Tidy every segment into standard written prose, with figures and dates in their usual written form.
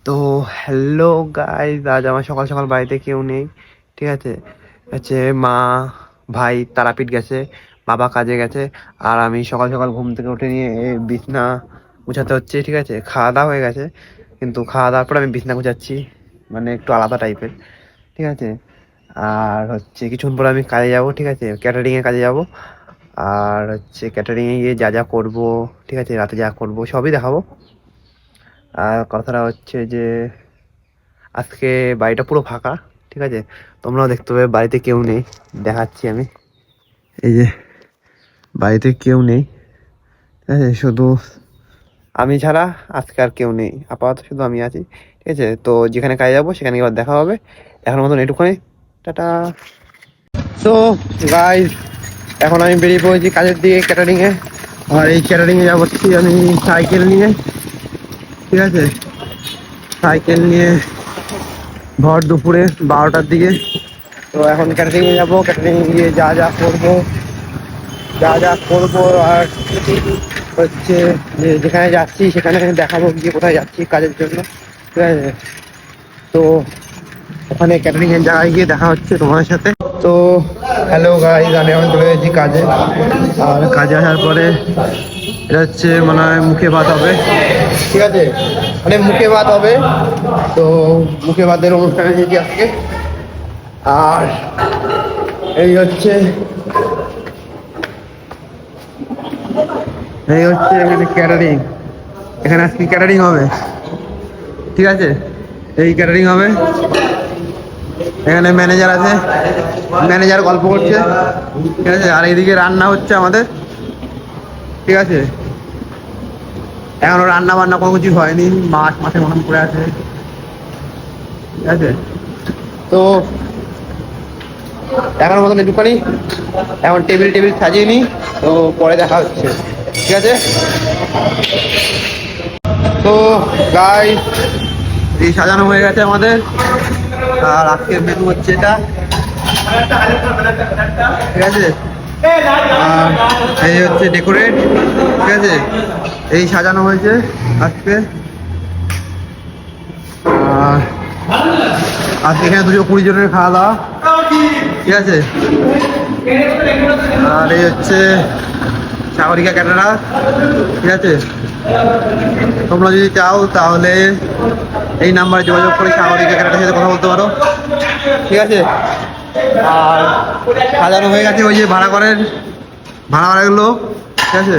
তো hello guys, আজ আমার সকাল সকাল বাড়িতে কেউ নেই। ঠিক আছে, হচ্ছে মা ভাই তারাপীঠ গেছে, বাবা কাজে গেছে, আর আমি সকাল সকাল ঘুম থেকে উঠে নিয়ে বিছনা গুছাতে হচ্ছে। ঠিক আছে, খাওয়া দাওয়া হয়ে গেছে, কিন্তু খাওয়া দাওয়ার পর আমি বিছনা গুছাচ্ছি, মানে একটু আলাদা টাইপের। ঠিক আছে, আর হচ্ছে কিছুক্ষণ পর আমি কাজে যাব। ঠিক আছে, ক্যাটারিং এর কাজে যাব। আর হচ্ছে ক্যাটারিং এ গিয়ে যা যা করবো, ঠিক আছে, রাতে যা করবো সবই দেখাবো। আর কথাটা হচ্ছে যে আজকে বাড়িটা পুরো ফাঁকা। ঠিক আছে, তোমরাও দেখতে পাবে বাড়িতে কেউ নেই। দেখাচ্ছি আমি, এই যে বাড়িতে কেউ নেই। ঠিক আছে, শুধু আমি ছাড়া আজকে আর কেউ নেই, আপাতত শুধু আমি আছি। ঠিক আছে, তো যেখানে কাজে যাবো সেখানে এবার দেখা হবে। এখন মতন এটুকুনি, টাটা। তো গাইস, এখন আমি বেরিয়ে পড়েছি কাজের দিকে, ক্যাটারিং এ। আর এই ক্যাটারিং এ যাচ্ছি আমি সাইকেল নিয়ে। ঠিক আছে, সাইকেল নিয়ে ভর দুপুরে 12টার দিকে। তো এখন ক্যাটারিং এ যাবো, ক্যাটারিং এ গিয়ে যা যা করবো, যা যা করবো, আর হচ্ছে যে যেখানে যাচ্ছি সেখানে দেখাবো গিয়ে কোথায় যাচ্ছি কাজের জন্য। ঠিক আছে, তো ওখানে ক্যাটারিং এর জায়গায় গিয়ে দেখা হচ্ছে তোমার সাথে। তো হ্যালো গাইস, আমি এখন চলে এসেছি কাজে। আর কাজে আসার পরে এটা হচ্ছে মনে হয় মুখে ভাত হবে। ঠিক আছে, মানে মুখে ভাত হবে। তো মুখে ভাতের অনুষ্ঠানে এসেছি আজকে। আর এই হচ্ছে এখানে ক্যাটারিং, এখানে আজকে ক্যাটারিং হবে। ঠিক আছে, এই ক্যাটারিং হবে। এখানে ম্যানেজার আছে, ম্যানেজার গল্প করছে। ঠিক আছে, আর এইদিকে রান্না হচ্ছে আমাদের। ঠিক আছে, এখনো রান্না বান্না কোনো কিছু হয়নি, মাছের মতন পড়ে আছে। ঠিক আছে, তো এখনো মতন একটুখানি, এখন টেবিল টেবিল সাজিয়ে নি, তো পরে দেখা হচ্ছে। ঠিক আছে, তো গাইস, এই সাজানো হয়ে গেছে আমাদের। আর আজকের মেনু হচ্ছে এটা। ঠিক আছে, আর এই হচ্ছে ডেকোরেট। ঠিক আছে, এই সাজানো হয়েছে আজকে। আর আজকে এখানে 220 জনের খাওয়া দাওয়া। ঠিক আছে, আর এই হচ্ছে সাগরিকা ক্যাটারা। ঠিক আছে, তোমরা যদি চাও তাহলে এই নাম্বারে যোগাযোগ করে সাগরিকা ক্যাটারার সাথে কথা বলতে পারো। ঠিক আছে, আর সাজানো হয়ে গেছে ওই যে ভাড়া ভাড়াগুলো। ঠিক আছে,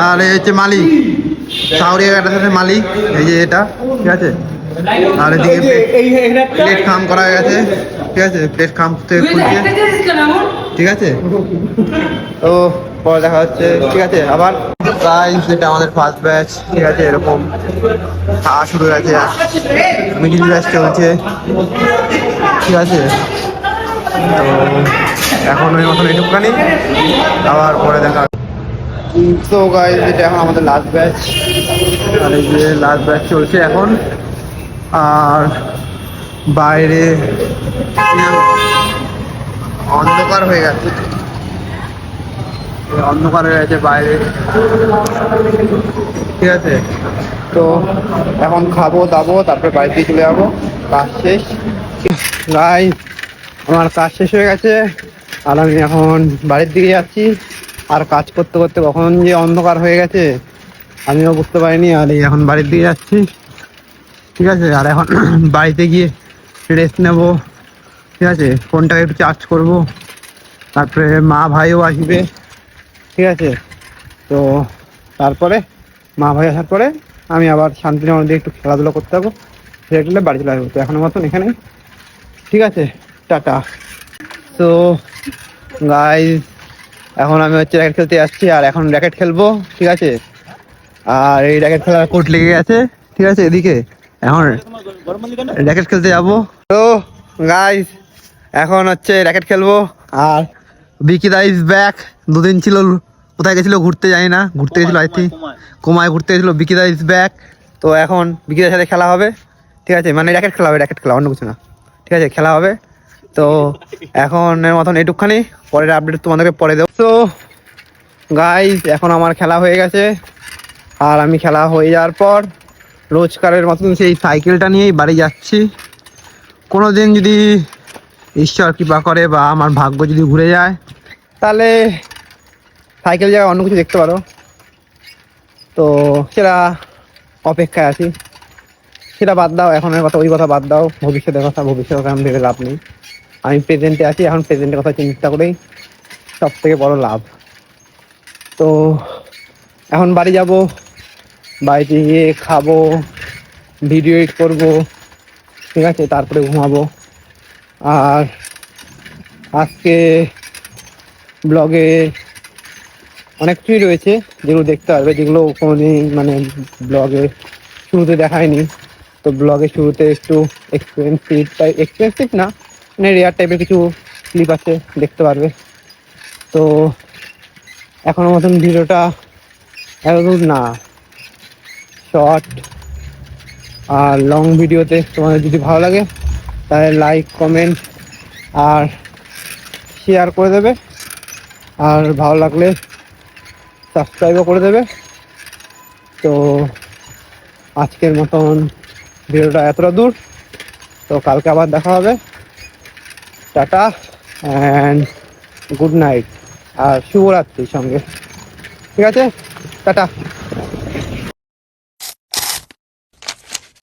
আর এই হচ্ছে মালিক, সাগরিকা ক্যাটারার সাথে মালিক, এই যে এটা। ঠিক আছে, আর এদিকে প্লেট খাম করা হয়ে গেছে। ঠিক আছে, প্লেট খাম থেকে খুলছে। ঠিক আছে, তো পরে দেখা হচ্ছে। ঠিক আছে, আবার গাইস, এটা আমাদের ফার্স্ট ব্যাচ। ঠিক আছে, এরকম খাওয়া শুরু হয়ে গেছে, মিডিল ব্যাচ চলছে। ঠিক আছে, তো এখন ওই মতন একটুখানি, আবার পরে দেখা। তো গাইস, এটা এখন আমাদের লাস্ট ব্যাচ, আর এই যে লাস্ট ব্যাচ চলছে এখন। আর বাইরে অন্ধকার হয়ে গেছে, অন্ধকার হয়ে গেছে বাইরে। ঠিক আছে, তো এখন খাবো দাবো, তারপরে বাড়িতে চলে যাবো, কাজ শেষ। গাইস, আমার কাজ শেষ হয়ে গেছে, আর আমি এখন বাড়ির দিকে যাচ্ছি। আর কাজ করতে করতে কখন যে অন্ধকার হয়ে গেছে আমিও বুঝতে পারিনি, আর এই এখন বাড়ির দিকে যাচ্ছি। ঠিক আছে, আর এখন বাড়িতে গিয়ে রেস্ট নেব। ঠিক আছে, ফোনটাকে একটু চার্জ করব, তারপরে মা ভাইও আসবে। ঠিক আছে, তো তারপরে মা ভাই আসার পরে আমি আবার শান্তির মধ্যে একটু খেলাধুলা করতে যাবো, সেটা বাড়ি চলে আসবো। তো এখনো মতন এখানে। ঠিক আছে, টাটা। তো গাইস, এখন আমি হচ্ছে র্যাকেট খেলতে যাচ্ছি, আর এখন র্যাকেট খেলবো। ঠিক আছে, আর এই র্যাকেট খেলার কোর্ট লেগে গেছে। ঠিক আছে, এদিকে এখন র্যাকেট খেলতে যাবো। তো গাইস, এখন হচ্ছে র্যাকেট খেলবো। আর বিকি দা ইজ ব্যাক। দুদিন ছিল কোথায় গেছিল ঘুরতে, জানি না, ঘুরতে গেছিল, আই থিঙ্ক কোমায় ঘুরতে গেছিল। বিকি দা ইজ ব্যাক। তো এখন বিকিদার সাথে খেলা হবে। ঠিক আছে, মানে র্যাকেট খেলা হবে, র্যাকেট খেলা, অন্য কিছু না। ঠিক আছে, খেলা হবে। তো এখন এর মতন একটুখানি, পরের আপডেট তোমাদেরকে পরে দেবো। তো গাইস, এখন আমার খেলা হয়ে গেছে, আর আমি খেলা হয়ে যাওয়ার পর রোজকারের মতন সেই সাইকেলটা নিয়েই বাড়ি যাচ্ছি। কোনোদিন যদি ঈশ্বর কৃপা করে বা আমার ভাগ্য যদি ঘুরে যায়, তাহলে সাইকেল জায়গায় অন্য কিছু দেখতে পারো। তো সেটা অপেক্ষায় আছি। সেটা বাদ দাও, এখনের কথা, ওই কথা বাদ দাও, ভবিষ্যতের কথা আমি ভেবে লাভ নেই। আমি প্রেজেন্টে আছি, এখন প্রেজেন্টের কথা চিন্তা করেই সব থেকে বড় লাভ। তো এখন বাড়ি যাব, বাড়িতে গিয়ে খাবো, ভিডিও এডিট করবো, ঠিক আছে, তারপরে ঘুমাবো। আর আজকে ব্লগে অনেক কিছুই রয়েছে যেগুলো দেখতে পারবে, যেগুলো কোনোদিন মানে ব্লগে শুরুতে দেখায়নি। তো ব্লগের শুরুতে একটু এক্সপেন্সিভ না, মানে রেয়ার টাইপের কিছু ক্লিপ আছে, দেখতে পারবে। তো এখনো মতন ভিডিওটা এতদূর না, শর্ট আর লং ভিডিওতে তোমাদের যদি ভালো লাগে তাহলে লাইক, কমেন্ট আর শেয়ার করে দেবে, আর ভালো লাগলে সাবস্ক্রাইবও করে দেবে। তো আজকের মতন ভিডিওটা এতটা দূর, তো কালকে আবার দেখা হবে। টাটা অ্যান্ড গুড নাইট, আর শুভরাত্রির সঙ্গে, ঠিক আছে, টাটা।